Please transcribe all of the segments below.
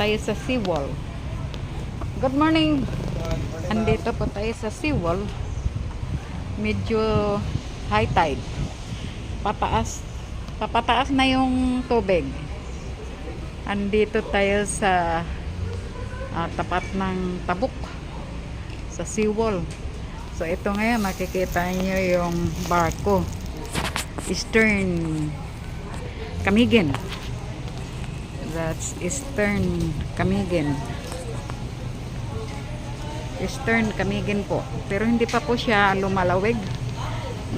tayo sa seawall. Good morning. Andito po tayo sa seawall. Medyo high tide. Papataas na yung tubig. Andito tayo sa tapat ng Tabuk sa seawall. So ito ngayon makikita niyo yung barko. Eastern Camiguin. That's Eastern Camiguin. Eastern Camiguin po. Pero hindi pa po siya lumalawig.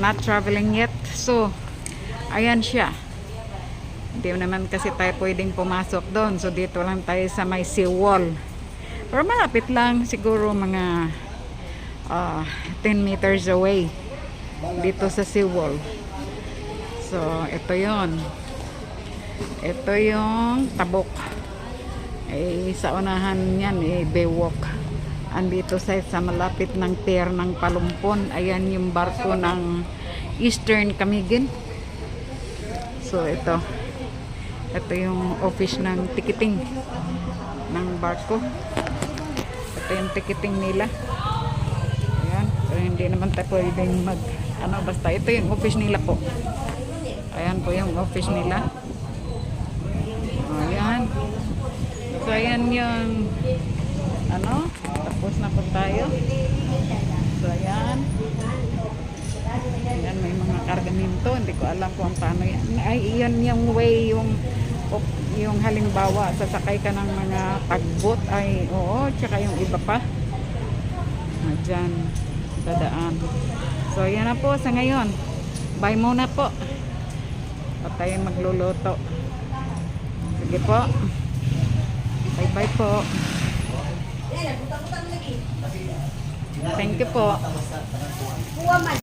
Not traveling yet. So, ayan siya. Hindi naman kasi tayo pwedeng pumasok doon. So, dito lang tayo sa may seawall. Pero malapit lang. Siguro mga 10 meters away. Dito sa seawall. So, ito yon. Ito yung Tabuk. Sa unahan yan, Baywalk. Andito sa malapit ng pier ng Palumpon. Ayan yung barko ng Eastern Camiguin. So, ito. Ito yung office ng ticketing ng barko. Ito yung ticketing nila. Ayan. Pero hindi naman tayo pwedeng basta ito yung office nila po. Ayan po yung office nila. Ayan. So, ayan yung tapos na po tayo. So, ayan. Ayan, may mga kargamento. Hindi ko alam kung paano yan. Ay, iyan yung way, yung halimbawa, sasakay ka ng mga pagbot. Ay, oo, tsaka yung iba pa. Diyan, dadaan. So, ayan na po sa ngayon. Bye muna po. At tayo magluluto. Sige po. Bye-bye po. Thank you po.